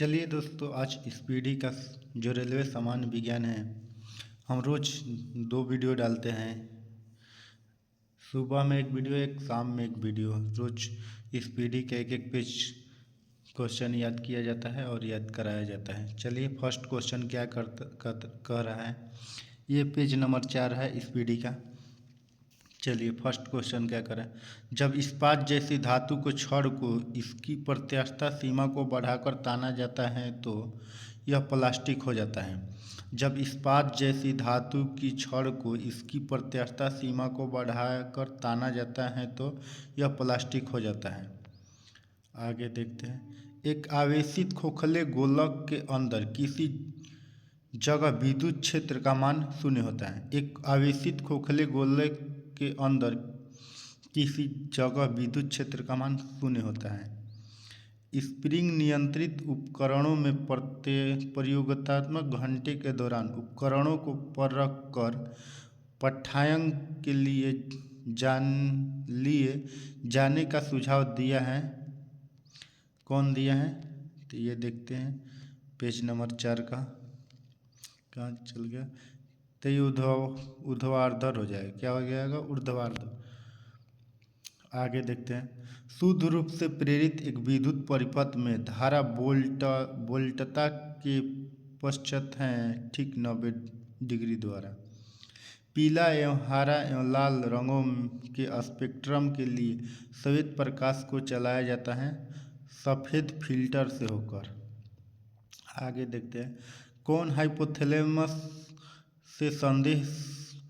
चलिए दोस्तों, आज इस पीढ़ी का जो रेलवे सामान्य विज्ञान है, हम रोज 2 वीडियो डालते हैं। सुबह में एक वीडियो, एक शाम में एक वीडियो। रोज इस पीढ़ी का एक एक पेज क्वेश्चन याद किया जाता है और याद कराया जाता है। चलिए, फर्स्ट क्वेश्चन क्या कह रहा है। ये पेज नंबर 4 है इस पीढ़ी का। चलिए, फर्स्ट क्वेश्चन क्या करें। जब इस्पात जैसी धातु को छड़ को इसकी प्रत्यास्थता सीमा को बढ़ाकर ताना जाता है तो यह प्लास्टिक हो जाता है। जब इस्पात जैसी धातु की छड़ को इसकी प्रत्यास्थता सीमा को बढ़ाकर ताना जाता है तो यह प्लास्टिक हो जाता है। आगे देखते हैं। एक आवेशित खोखले गोलक के अंदर किसी जगह विद्युत क्षेत्र का मान 0 होता है। एक आवेशित खोखले गोलक के अंदर किसी जगह विद्युत क्षेत्र का मान 0 होता है। स्प्रिंग नियंत्रित उपकरणों में प्रयोगात्मक घंटे के दौरान उपकरणों को परख कर पाठ्यांक के लिए जाने का सुझाव दिया है। कौन दिया है? तो ये देखते हैं पेज नंबर 4 का। कहाँ चल गया? तो ये ऊर्ध्वाधर हो जाएगा। क्या हो जाएगा? ऊर्ध्वाधर। आगे देखते हैं। शुद्ध रूप से प्रेरित एक विद्युत परिपथ में धारा वोल्टता के पश्चात है ठीक 90 डिग्री द्वारा। पीला एवं हरा एवं लाल रंगों के स्पेक्ट्रम के लिए श्वेत प्रकाश को चलाया जाता है सफ़ेद फिल्टर से होकर। आगे देखते हैं। कौन हाइपोथैलेमस से संदेश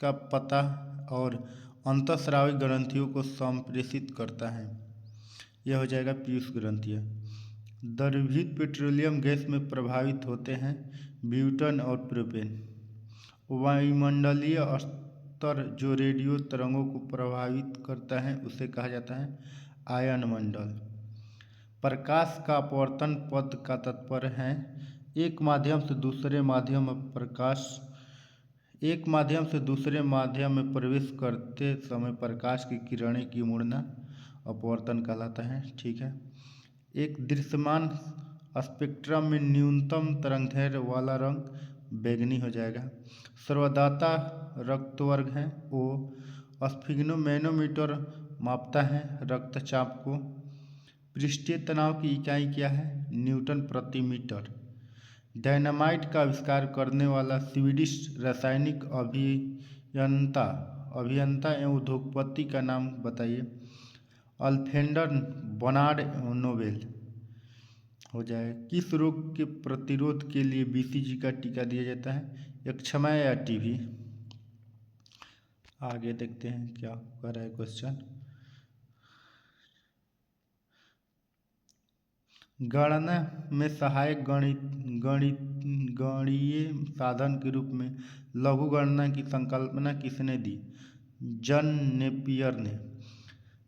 का पता और अंतःस्रावी ग्रंथियों को संप्रेषित करता है? यह हो जाएगा पीयूष ग्रंथियाँ। द्रवीभूत पेट्रोलियम गैस में प्रभावित होते हैं ब्यूटेन और प्रोपेन। वायुमंडलीय स्तर जो रेडियो तरंगों को प्रभावित करता है उसे कहा जाता है आयन मंडल। प्रकाश का अपवर्तन पद का तात्पर्य है एक माध्यम से दूसरे माध्यम में प्रवेश करते समय प्रकाश की किरणें की मुड़ना अपवर्तन कहलाता है। ठीक है। एक दृश्यमान स्पेक्ट्रम में न्यूनतम तरंगदैर्घ्य वाला रंग बैंगनी हो जाएगा। सर्वदाता रक्तवर्ग है वो स्फिग्नोमैनोमीटर मापता है रक्तचाप को। पृष्ठीय तनाव की इकाई क्या है? न्यूटन प्रति मीटर। डायनामाइट का आविष्कार करने वाला स्वीडिश रासायनिक अभियंता एवं उद्योगपति का नाम बताइए। अल्फ्रेड बर्नार्ड नोबेल हो जाए। किस रोग के प्रतिरोध के लिए बीसीजी का टीका दिया जाता है? यक्षमा या टीबी। आगे देखते हैं क्या कर रहा है क्वेश्चन। गणना में सहायक गणीय साधन के रूप में लघु गणना की संकल्पना किसने दी? जॉन नेपियर ने।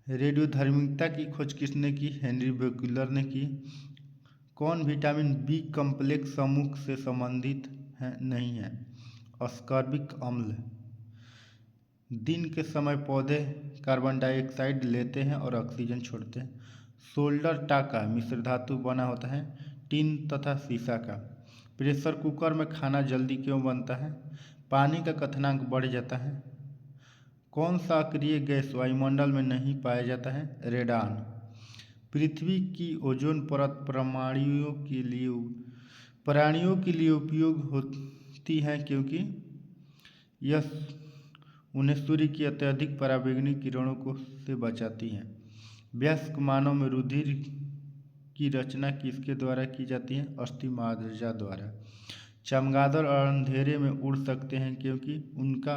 रेडियोधर्मिता की खोज किसने की? हेनरी बेक्यूलर ने की। कौन विटामिन बी कॉम्प्लेक्स समूह से संबंधित नहीं है? अस्कॉर्बिक अम्ल। दिन के समय पौधे कार्बन डाइऑक्साइड लेते हैं और ऑक्सीजन छोड़ते हैं। सोल्डर टाका मिश्र धातु बना होता है टिन तथा सीसा का। प्रेशर कुकर में खाना जल्दी क्यों बनता है? पानी का क्वथनांक बढ़ जाता है। कौन सा अक्रिय गैस वायुमंडल में नहीं पाया जाता है? रेडान। पृथ्वी की ओजोन परत प्राणियों के लिए उपयोग होती है क्योंकि यह उन्हें सूर्य की अत्यधिक पराबैंगनी किरणों से बचाती है। वयस्क मानव में रुधिर की रचना किसके द्वारा की जाती है? अस्थिमज्जा द्वारा। चमगादड़ अंधेरे में उड़ सकते हैं क्योंकि उनका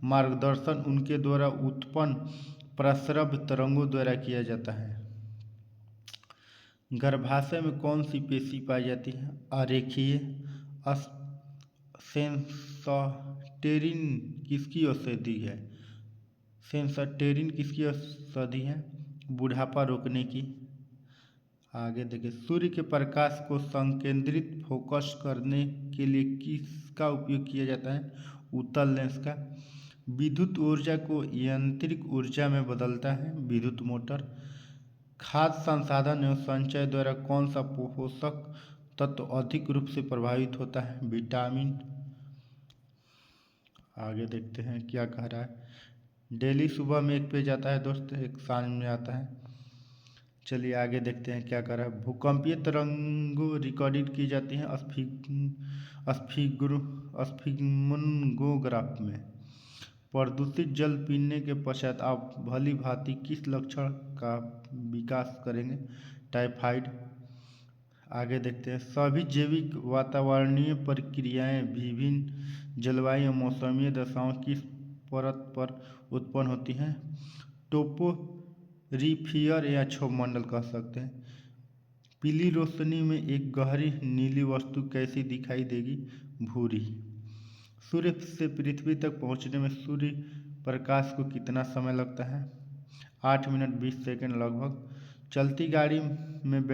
मार्गदर्शन उनके द्वारा उत्पन्न प्रस्रव्य तरंगों द्वारा किया जाता है। गर्भाशय में कौन सी पेशी पाई जाती है? अरेखीय। सेंसटेरिन किसकी औषधि है? सेंसटेरिन किसकी औषधि है? बुढ़ापा रोकने की। आगे देखिए। सूर्य के प्रकाश को संकेंद्रित फोकस करने के लिए किसका उपयोग किया जाता है? उत्तल लेंस का। विद्युत ऊर्जा को यांत्रिक ऊर्जा में बदलता है विद्युत मोटर। खाद्य संसाधन एवं संचय द्वारा कौन सा पोषक तत्व अधिक रूप से प्रभावित होता है? विटामिन। आगे देखते हैं क्या कह रहा है। डेली सुबह में एक पेज आता है दोस्त, एक सांझ में आता है। चलिए आगे देखते हैं क्या कर रहा है। भूकंपीय तरंगों रिकॉर्डित की जाती हैं स्फिग्मोग्राफ में। प्रदूषित जल पीने के पश्चात आप भली भांति किस लक्षण का विकास करेंगे? टाइफाइड। आगे देखते हैं। सभी जैविक वातावरणीय प्रक्रियाएं विभिन्न जलवायु और मौसमीय दशाओं किस परत पर उत्पन्न होती हैं? टोपोरिफियर या क्षोभमंडल कह सकते हैं। पीली रोशनी में एक गहरी नीली वस्तु कैसी दिखाई देगी? भूरी। सूर्य से पृथ्वी तक पहुंचने में सूर्य प्रकाश को कितना समय लगता है? 8 मिनट 20 सेकंड लगभग। चलती गाड़ी में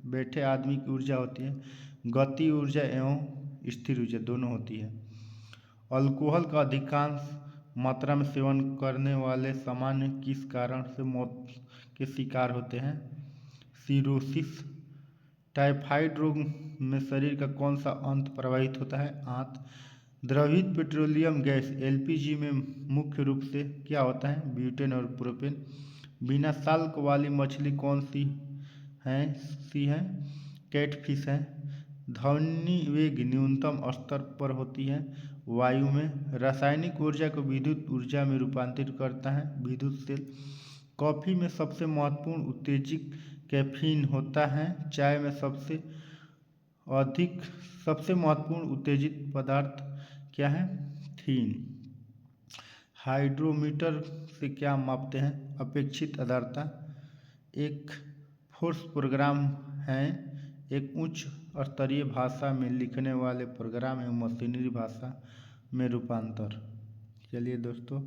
बैठे आदमी की ऊर्जा होती है गति ऊर्जा एवं स्थिर ऊर्जा, दोनों होती है। अल्कोहल का अधिकांश मात्रा में सेवन करने वाले सामान्य किस कारण से मौत के शिकार होते हैं? सिरोसिस। टाइफाइड रोग में शरीर का कौन सा अंग प्रभावित होता है? आंत। द्रवित पेट्रोलियम गैस एलपीजी में मुख्य रूप से क्या होता है? ब्यूटेन और प्रोपेन। बिना साल्क वाली मछली कौन सी है? कैटफिश है। ध्वनि वेग न्यूनतम स्तर पर होती है वायु में। रासायनिक ऊर्जा को विद्युत ऊर्जा में रूपांतरित करता है विद्युत सेल। कॉफ़ी में सबसे महत्वपूर्ण उत्तेजक कैफीन होता है। चाय में सबसे महत्वपूर्ण उत्तेजित पदार्थ क्या है? थीन। हाइड्रोमीटर से क्या मापते हैं? अपेक्षित आर्द्रता। एक फोर्स प्रोग्राम है एक उच्च स्तरीय भाषा में लिखने वाले प्रोग्राम एवं मशीनरी भाषा में रूपांतर। चलिए दोस्तों